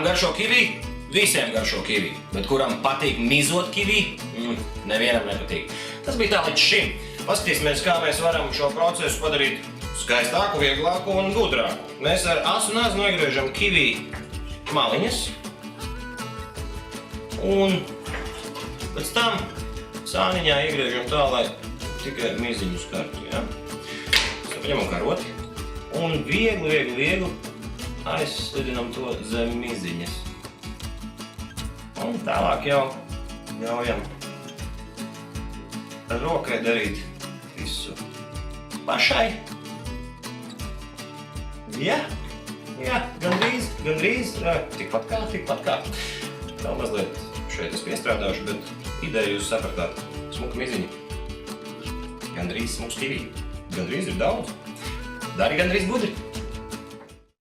garšo kivī? Visiem garšo kivī. Bet kuram patīk mizot kivī? Nevienam nepatīk. Tas bija tā līdz šim. Paskatīsimies, kā mēs varam šo procesu padarīt skaistāku, vieglāku un gudrāku. Mēs ar asu nazu nogriežam kivī maliņas. Un pēc tam sāniņā iegriežam tā, lai tikai miziņu skartu. Ja? Paņemam karoti un viegli aizslidinam to zem miziņas. Un tālāk jau ļaujam ar rokai darīt visu pašai. Jā, gandrīz, tikpat kā. Vēl mazliet šeit es piestrādāšu, bet ideju jūs sapratāt. Smuka miziņa. Gandrīz smuks kivī. Gandrīz ir daudz. Dari gandrīz gudri.